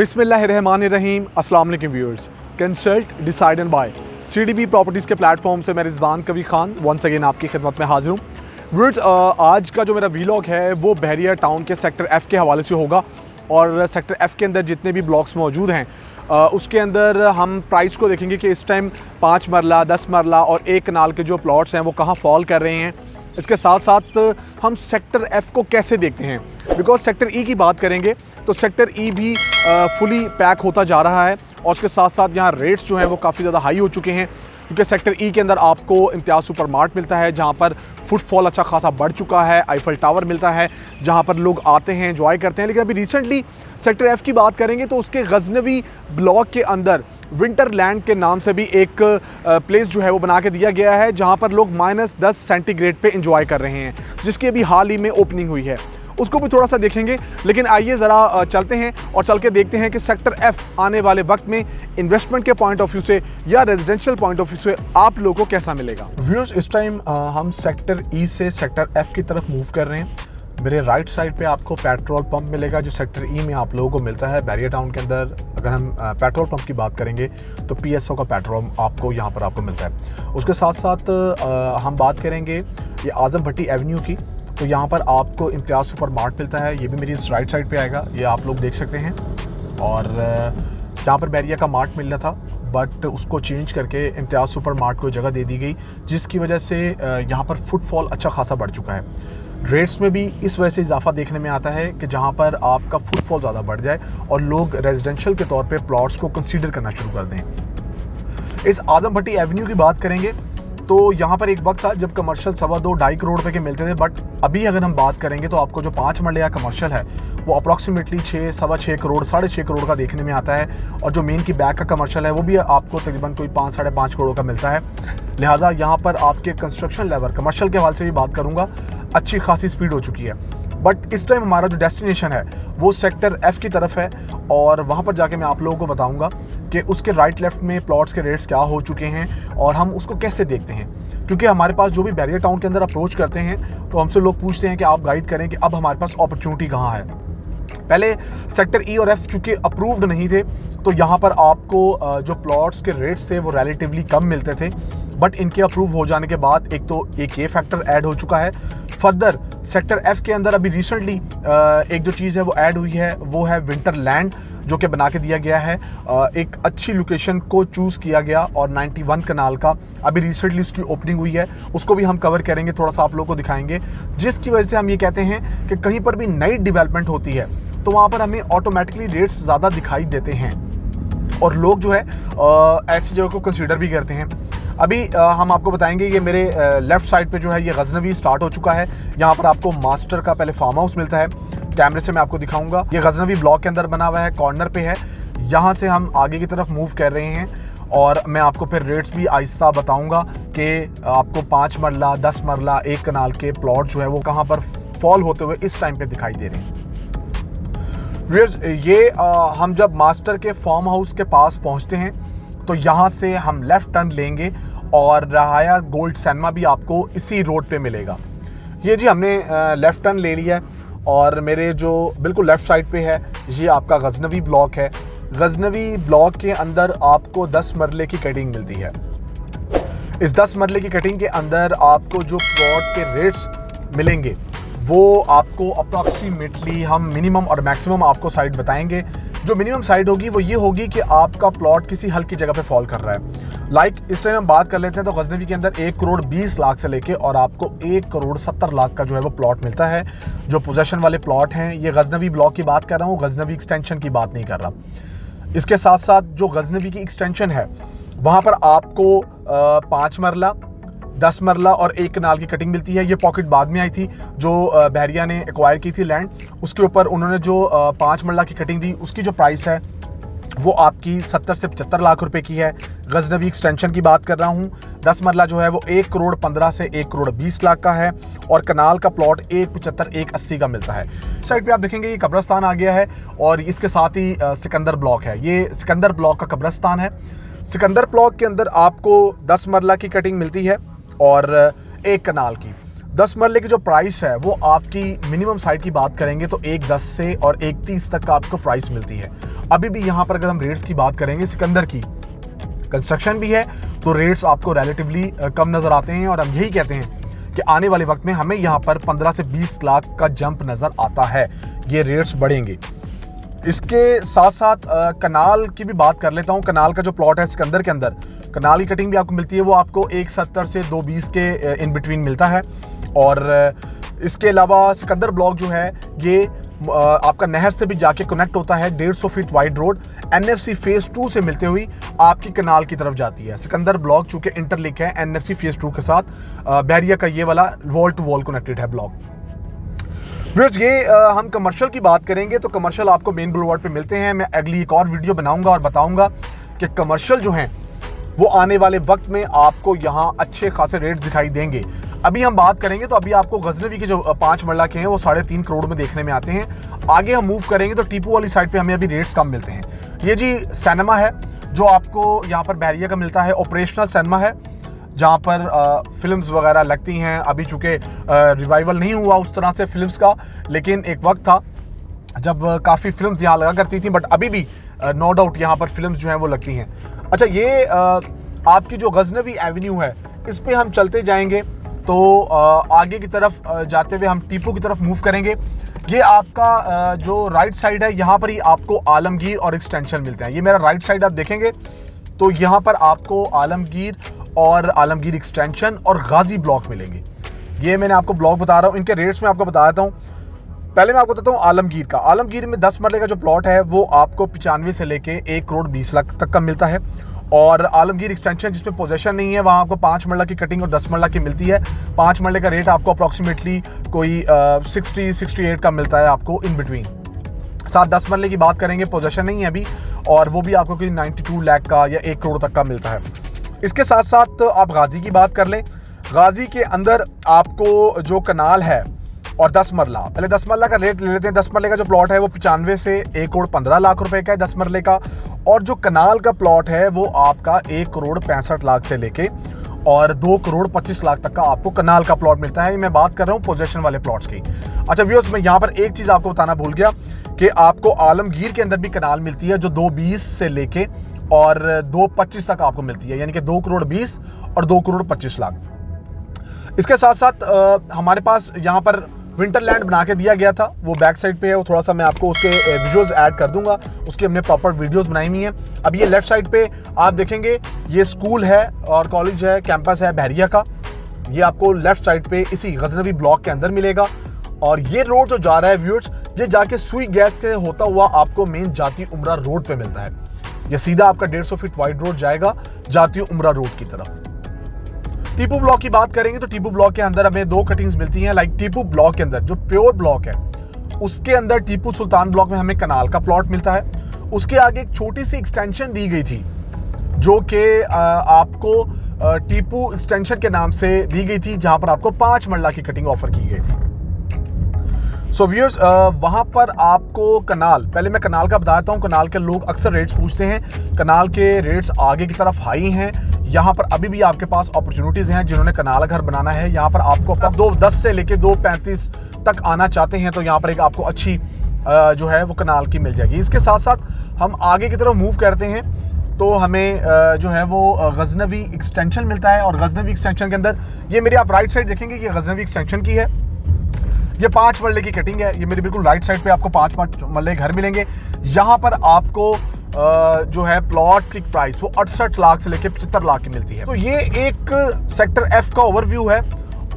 बिस्मिल्लाहिर्रहमानिर्रहीम। अस्सलाम वालेकुम viewers. Consult decide and by CDB properties के प्लेटफॉर्म से मैं रिजवान कवी खान वंस अगेन आपकी खिदमत में हाजिर हूँ। व्यूअर्स, आज का जो मेरा वीलॉग है वो बहरिया टाउन के सेक्टर F के हवाले से होगा और सेक्टर F के अंदर जितने भी ब्लॉक्स मौजूद हैं उसके अंदर हम प्राइस को देखेंगे कि इस टाइम 5 मरला 10 मरला और 1 कनाल के जो प्लॉट्स हैं वो कहाँ फॉल कर रहे हैं। इसके साथ साथ हम सेक्टर F को कैसे देखते हैं, बिकॉज सेक्टर E की बात करेंगे तो सेक्टर E भी फुली पैक होता जा रहा है और उसके साथ साथ यहाँ रेट्स जो हैं वो काफ़ी ज़्यादा हाई हो चुके हैं, क्योंकि सेक्टर E के अंदर आपको इम्तियाज़ सुपर मार्ट मिलता है जहाँ पर फुटफॉल अच्छा खासा बढ़ चुका है, आईफल टावर मिलता है जहाँ पर लोग आते हैं एंजॉय करते हैं। लेकिन अभी रिसेंटली सेक्टर F की बात करेंगे तो उसके गजनवी ब्लॉक के अंदर विंटरलैंड के नाम से भी एक प्लेस जो है वो बना के दिया गया है जहाँ पर लोग -10 सेंटीग्रेड पे एंजॉय कर रहे हैं, जिसकी अभी हाल ही में ओपनिंग हुई है। उसको भी थोड़ा सा देखेंगे, लेकिन आइए ज़रा चलते हैं और चल के देखते हैं कि सेक्टर F आने वाले वक्त में इन्वेस्टमेंट के पॉइंट ऑफ व्यू से या रेजिडेंशियल पॉइंट ऑफ व्यू से आप लोगों को कैसा मिलेगा। व्यूअर्स, इस टाइम हम सेक्टर E से सेक्टर F की तरफ मूव कर रहे हैं। मेरे राइट साइड पे आपको पेट्रोल पंप मिलेगा जो सेक्टर E में आप लोगों को मिलता है। बहरिया टाउन के अंदर अगर हम पेट्रोल पंप की बात करेंगे तो PSO का पेट्रोल आपको यहाँ पर आपको मिलता है। उसके साथ साथ हम बात करेंगे ये आज़म भट्टी एवेन्यू की, तो यहाँ पर आपको इम्तियाज़ सुपर मार्ट मिलता है। ये भी मेरी इस राइट साइड पे आएगा, ये आप लोग देख सकते हैं। और यहाँ पर बहरिया का मार्ट मिल रहा था बट उसको चेंज करके इम्तियाज़ सुपर मार्ट को जगह दे दी गई, जिसकी वजह से यहाँ पर फुटफॉल अच्छा खासा बढ़ चुका है। रेट्स में भी इस वजह से इजाफा देखने में आता है कि जहाँ पर आपका फुटफॉल ज़्यादा बढ़ जाए और लोग रेजिडेंशियल के तौर पे प्लॉट्स को कंसीडर करना शुरू कर दें। इस आज़म भट्टी एवेन्यू की बात करेंगे तो यहाँ पर एक वक्त था जब कमर्शियल 2.25-2.5 करोड़ रुपए के मिलते थे, बट अभी अगर हम बात करेंगे तो आपको जो 5 मरले का कमर्शियल है वो अप्रॉक्सीमेटली 6-6.25 करोड़ 6.5 करोड़ का देखने में आता है, और जो मेन की बैक का कमर्शियल है वो भी आपको तकरीबन कोई 5-5.5 करोड़ का मिलता है। लिहाजा यहाँ पर आपके कंस्ट्रक्शन लेवल कमर्शियल के हवाले से भी बात करूँगा, अच्छी खासी स्पीड हो चुकी है। बट इस टाइम हमारा जो डेस्टिनेशन है वो सेक्टर F की तरफ है और वहाँ पर जाके मैं आप लोगों को बताऊँगा कि उसके राइट लेफ्ट में प्लॉट्स के रेट्स क्या हो चुके हैं और हम उसको कैसे देखते हैं। क्योंकि हमारे पास जो भी बहरिया टाउन के अंदर अप्रोच करते हैं तो हमसे लोग पूछते हैं कि आप गाइड करें कि अब हमारे पास अपॉर्चुनिटी कहाँ है। पहले सेक्टर E और F चूँकि अप्रूव्ड नहीं थे तो यहाँ पर आपको जो प्लॉट्स के रेट्स थे वो रिलेटिवली कम मिलते थे, बट इनके अप्रूव हो जाने के बाद एक ये फैक्टर ऐड हो चुका है। फर्दर सेक्टर F के अंदर अभी रिसेंटली एक जो चीज़ है वो ऐड हुई है वो है विंटरलैंड, जो कि बना के दिया गया है। एक अच्छी लोकेशन को चूज़ किया गया और 91 कनाल का अभी रिसेंटली उसकी ओपनिंग हुई है, उसको भी हम कवर करेंगे, थोड़ा सा आप लोगों को दिखाएंगे, जिसकी वजह से हम ये कहते हैं कि कहीं पर भी नई डेवलपमेंट होती है तो वहाँ पर हमें ऑटोमेटिकली रेट्स ज़्यादा दिखाई देते हैं और लोग जो है ऐसी जगह को कंसीडर भी करते हैं। अभी हम आपको बताएंगे, ये मेरे लेफ़्ट साइड पे जो है ये गजनवी स्टार्ट हो चुका है। यहाँ पर आपको मास्टर का पहले फार्म हाउस मिलता है, कैमरे से मैं आपको दिखाऊंगा। ये गजनवी ब्लॉक के अंदर बना हुआ है, कॉर्नर पे है। यहाँ से हम आगे की तरफ मूव कर रहे हैं और मैं आपको फिर रेट्स भी आहिस्ता बताऊँगा कि आपको 5 मरला 10 मरला 1 कनाल के प्लॉट जो है वो कहाँ पर फॉल होते हुए इस टाइम पर दिखाई दे रहे हैं। ये हम जब मास्टर के फार्म हाउस के पास पहुँचते हैं तो यहाँ से हम लेफ़्ट टर्न लेंगे और रहाया गोल्ड सिनेमा भी आपको इसी रोड पे मिलेगा। ये जी हमने लेफ़्ट टर्न ले लिया है और मेरे जो बिल्कुल लेफ़्ट साइड पे है ये आपका गजनवी ब्लॉक है। गजनवी ब्लॉक के अंदर आपको 10 मरले की कटिंग मिलती है। इस 10 मरले की कटिंग के अंदर आपको जो प्लॉट के रेट्स मिलेंगे वो आपको अप्रॉक्सीमेटली हम मिनिमम और मैक्सिमम आपको साइड बताएंगे। जो मिनिमम साइड होगी वो ये होगी कि आपका प्लॉट किसी हल्की जगह पे फॉल कर रहा है। लाइक इस टाइम हम बात कर लेते हैं तो गजनवी के अंदर 1 करोड़ 20 लाख से लेके और आपको 1 करोड़ 70 लाख का जो है वो प्लॉट मिलता है। जो पोजेशन वाले प्लॉट हैं, ये गजनवी ब्लॉक की बात कर रहा हूँ, गजनवी एक्सटेंशन की बात नहीं कर रहा। इसके साथ साथ जो गजनवी की एक्सटेंशन है वहाँ पर आपको 5 मरला 10 मरला और 1 कनाल की कटिंग मिलती है। ये पॉकेट बाद में आई थी जो बहरिया ने एक्वायर की थी लैंड, उसके ऊपर उन्होंने जो 5 मरला की कटिंग दी उसकी जो प्राइस है वो आपकी 70 से 75 लाख रुपए की है। गजनवी एक्सटेंशन की बात कर रहा हूँ, 10 मरला जो है वो 1 करोड़ 15 से 1 करोड़ 20 लाख का है और कनाल का प्लॉट 175-180 का मिलता है। साइड पे आप देखेंगे ये कब्रस्तान आ गया है और इसके साथ ही सिकंदर ब्लॉक है। ये सिकंदर ब्लॉक का कब्रस्तान है। सिकंदर ब्लॉक के अंदर आपको 10 मरला की कटिंग मिलती है और 1 कनाल की। 10 मरले की जो प्राइस है वो आपकी मिनिमम साइड की बात करेंगे तो 1.10 से और 1.30 तक का आपको प्राइस मिलती है। अभी भी यहाँ पर अगर हम रेट्स की बात करेंगे, सिकंदर की कंस्ट्रक्शन भी है तो रेट्स आपको रिलेटिवली कम नज़र आते हैं, और हम यही कहते हैं कि आने वाले वक्त में हमें यहाँ पर 15 से 20 लाख का जंप नज़र आता है, ये रेट्स बढ़ेंगे। इसके साथ साथ कनाल की भी बात कर लेता हूँ। कनाल का जो प्लॉट है सिकंदर के अंदर, कनाल की कटिंग भी आपको मिलती है, वो आपको 170 से 220 के इन बिटवीन मिलता है। और इसके अलावा सिकंदर ब्लॉक जो है ये आपका नहर से भी जाके कनेक्ट होता है। 150 feet wide road NFC phase 2 से मिलते हुई आपकी कनाल की तरफ जाती है। सिकंदर ब्लॉक चूंकि इंटरलिंक है NFC फेज 2 के साथ, बहरिया का ये वाला वॉल टू वॉल कनेक्टेड है ब्लॉक। व्यूअर्स, ये हम कमर्शियल की बात करेंगे तो कमर्शियल आपको मेन बुलवार्ड पे मिलते हैं। मैं अगली एक और वीडियो बनाऊंगा और बताऊंगा कि कमर्शियल जो हैं वो आने वाले वक्त में आपको यहाँ अच्छे खासे रेट दिखाई देंगे। अभी हम बात करेंगे तो अभी आपको गजनवी के जो 5 मरला के हैं वो 3.5 करोड़ में देखने में आते हैं। आगे हम मूव करेंगे तो टीपू वाली साइड पे हमें अभी रेट्स कम मिलते हैं। ये जी सिनेमा है जो आपको यहाँ पर बहरिया का मिलता है, ऑपरेशनल सिनेमा है जहाँ पर फिल्म्स वगैरह लगती हैं। अभी चूँकि रिवाइवल नहीं हुआ उस तरह से फिल्म्स का, लेकिन एक वक्त था जब काफ़ी फिल्म्स यहाँ लगा करती थी, बट अभी भी नो डाउट यहाँ पर फिल्म्स जो हैं वो लगती हैं। अच्छा, ये आपकी जो गजनवी एवेन्यू है इस पे हम चलते जाएंगे तो आगे की तरफ जाते हुए हम टीपू की तरफ मूव करेंगे। ये आपका जो राइट साइड है यहाँ पर ही आपको आलमगीर और एक्सटेंशन मिलते हैं। ये मेरा राइट साइड आप देखेंगे तो यहाँ पर आपको आलमगीर और आलमगीर एक्सटेंशन और गाजी ब्लॉक मिलेंगे। ये मैंने आपको ब्लॉक बता रहा हूँ, इनके रेट्स में आपको बता देता हूँ। पहले मैं आपको बताता हूँ आलमगीर का। आलमगीर में 10 मरले का जो प्लॉट है वो आपको 95 से लेके 1 करोड़ 20 लाख तक का मिलता है। और आलमगीर एक्सटेंशन जिसमें पोजेशन नहीं है वहाँ आपको 5 मरला की कटिंग और 10 मरला की मिलती है। 5 मरले का रेट आपको अप्रॉक्सीमेटली कोई 60-68 का मिलता है आपको इन बिटवीन। 7-10 मरले की बात करेंगे, पोजेशन नहीं है अभी, और वो भी आपको कोई 92 लाख का या 1 करोड़ तक का मिलता है। इसके साथ साथ आप गाजी की बात कर लें। गाजी के अंदर आपको जो कनाल है और 10 मरला, पहले 10 मरला का रेट ले लेते हैं। 10 मरले का जो प्लॉट है वो 95 से 1 करोड़ 15 लाख रुपए का है 10 मरले का, और जो कनाल का प्लॉट है वो आपका 1 करोड़ 65 लाख से लेके और 2 करोड़ 25 लाख तक का आपको कनाल का प्लॉट मिलता है। मैं बात कर रहा हूँ पोजेशन वाले प्लॉट्स की। अच्छा व्यूअर्स, मैं यहाँ पर एक चीज़ आपको बताना भूल गया कि आपको आलमगीर के अंदर भी कनाल मिलती है जो 220 से लेके और 225 तक आपको मिलती है, यानी कि 2 करोड़ 20 और 2 करोड़ 25 लाख। इसके साथ साथ हमारे पास यहाँ पर विंटरलैंड बना के दिया गया था, वो बैक साइड पे है। वो थोड़ा सा मैं आपको उसके विजुअल्स ऐड कर दूंगा, उसकी हमने प्रॉपर वीडियोस बनाई हुई हैं। अब ये लेफ्ट साइड पे आप देखेंगे ये स्कूल है और कॉलेज है, कैंपस है बहरिया का। ये आपको लेफ्ट साइड पे इसी गजनवी ब्लॉक के अंदर मिलेगा। और ये रोड जो जा रहा है व्यूअर्स, ये जाके सुई गैस से होता हुआ आपको मेन जाती उमरा रोड पे मिलता है। ये सीधा आपका 150 फीट वाइड रोड जाएगा जाती उमरा रोड की तरफ। टीपू ब्लॉक की बात करेंगे तो टीपू ब्लॉक के अंदर हमें 2 कटिंग्स मिलती हैं। लाइक टीपू ब्लॉक के अंदर जो प्योर ब्लॉक है उसके अंदर टीपू सुल्तान ब्लॉक में हमें कनाल का प्लॉट मिलता है। उसके आगे एक छोटी सी एक्सटेंशन दी गई थी जो कि आपको टीपू एक्सटेंशन के नाम से दी गई थी, जहां पर आपको 5 मरला की कटिंग ऑफर की गई थी। सो व्यूअर्स, वहाँ पर आपको कनाल, पहले मैं कनाल का बताता हूँ। कनाल के लोग अक्सर रेट्स पूछते हैं। कनाल के रेट्स आगे की तरफ हाई हैं। यहाँ पर अभी भी आपके पास अपॉर्चुनिटीज़ हैं। जिन्होंने कनाल घर बनाना है, यहाँ पर आपको 2.10 से लेके 2.35 तक आना चाहते हैं तो यहाँ पर एक आपको अच्छी जो है वो कनाल की मिल जाएगी। इसके साथ साथ हम आगे की तरफ मूव करते हैं तो हमें जो है वो गजनवी एक्सटेंशन मिलता है। और गजनवी एक्सटेंशन के अंदर ये मेरी आप राइट साइड देखेंगे कि गजनवी एक्सटेंशन की है। ये 5 मरले की कटिंग है। ये मेरी बिल्कुल राइट साइड पे आपको 5 मरले घर मिलेंगे। यहाँ पर आपको जो है प्लॉट की प्राइस वो 68 लाख से लेके 75 लाख की मिलती है। तो ये एक सेक्टर F का ओवरव्यू है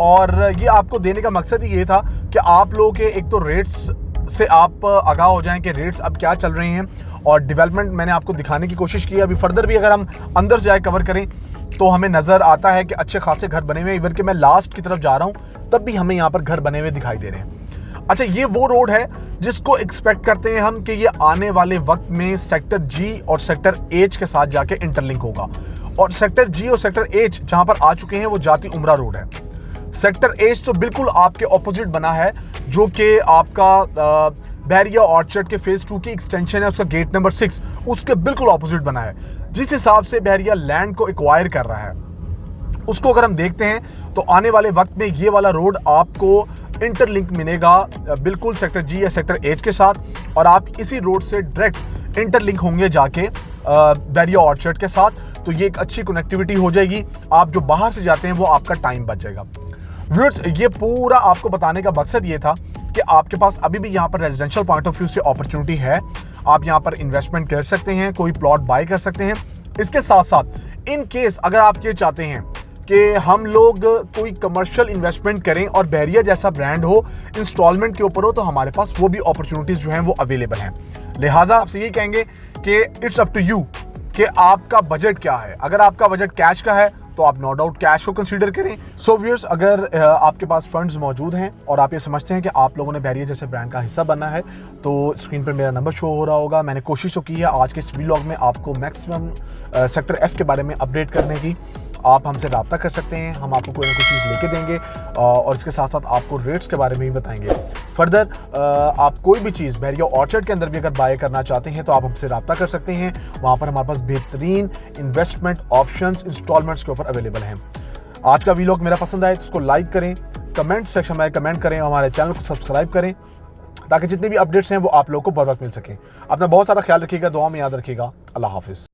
और ये आपको देने का मकसद ही ये था कि आप लोगों के एक तो रेट्स से आप आगाह हो जाएं कि रेट्स अब क्या चल रहे हैं, और डेवलपमेंट मैंने आपको दिखाने की कोशिश की है। अभी फर्दर भी अगर हम अंदर जाए कवर करें तो हमें नज़र आता है कि अच्छे खासे घर बने हुए हैं। इवन कि मैं लास्ट की तरफ जा रहा हूँ तब भी हमें यहाँ पर घर बने हुए दिखाई दे रहे हैं। अच्छा, ये वो रोड है जिसको एक्सपेक्ट करते हैं हम कि ये आने वाले वक्त में सेक्टर G और सेक्टर H के साथ जाके इंटरलिंक होगा। और सेक्टर G और सेक्टर H जहाँ पर आ चुके हैं वो जाती उमरा रोड है। सेक्टर H तो बिल्कुल आपके ऑपोजिट बना है, जो कि आपका बहरिया ऑर्चर्ड के फेज 2 की एक्सटेंशन है, उसका गेट नंबर 6 उसके बिल्कुल ऑपोजिट बना है। जिस हिसाब से बहरिया लैंड को एक्वायर कर रहा है उसको अगर हम देखते हैं तो आने वाले वक्त में ये वाला रोड आपको इंटरलिंक मिलेगा बिल्कुल सेक्टर G या सेक्टर H के साथ, और आप इसी रोड से डायरेक्ट इंटरलिंक होंगे जाके बैरिया ऑर्चर्ड के साथ, तो ये एक अच्छी कनेक्टिविटी हो जाएगी। आप जो बाहर से जाते हैं वो आपका टाइम बच जाएगा। व्यूअर्स, ये पूरा आपको बताने का मकसद ये था कि आपके पास अभी भी यहाँ पर रेजिडेंशियल पॉइंट ऑफ व्यू से अपॉर्चुनिटी है। आप यहाँ पर इन्वेस्टमेंट कर सकते हैं, कोई प्लॉट बाय कर सकते हैं। इसके साथ साथ इन केस अगर आप ये चाहते हैं कि हम लोग कोई कमर्शियल इन्वेस्टमेंट करें और बैरिया जैसा ब्रांड हो, इंस्टॉलमेंट के ऊपर हो, तो हमारे पास वो भी अपॉर्चुनिटीज जो हैं वो अवेलेबल हैं। लिहाजा आपसे ये कहेंगे कि इट्स अप टू यू कि आपका बजट क्या है। अगर आपका बजट कैश का है तो आप नो डाउट कैश को कंसीडर करें। सो व्यूअर्स, अगर आपके पास फंड्स मौजूद हैं और आप ये समझते हैं कि आप लोगों ने बैरिया जैसे ब्रांड का हिस्सा बनना है, तो स्क्रीन पर मेरा नंबर शो हो रहा होगा। मैंने कोशिश तो की है आज के इस व्लॉग में आपको मैक्सिमम सेक्टर F के बारे में अपडेट करने की। आप हमसे रब्ता कर सकते हैं, हम आपको कोई ना कोई चीज़ लेके देंगे और इसके साथ साथ आपको रेट्स के बारे में भी बताएंगे। फर्दर आप कोई भी चीज़ बैरिया ऑर्चर्ड के अंदर भी अगर बाय करना चाहते हैं तो आप हमसे रब्ता कर सकते हैं। वहाँ पर हमारे पास बेहतरीन इन्वेस्टमेंट ऑप्शंस इंस्टॉलमेंट्स के ऊपर अवेलेबल हैं। आज का व्लॉग मेरा पसंद आए तो उसको लाइक करें, कमेंट सेक्शन में कमेंट करें और हमारे चैनल को सब्सक्राइब करें ताकि जितनी भी अपडेट्स हैं वो आप लोगों को बर वक्त मिल सकें। अपना बहुत सारा ख्याल रखिएगा, दुआ में याद रखिएगा। अल्लाह हाफिज़।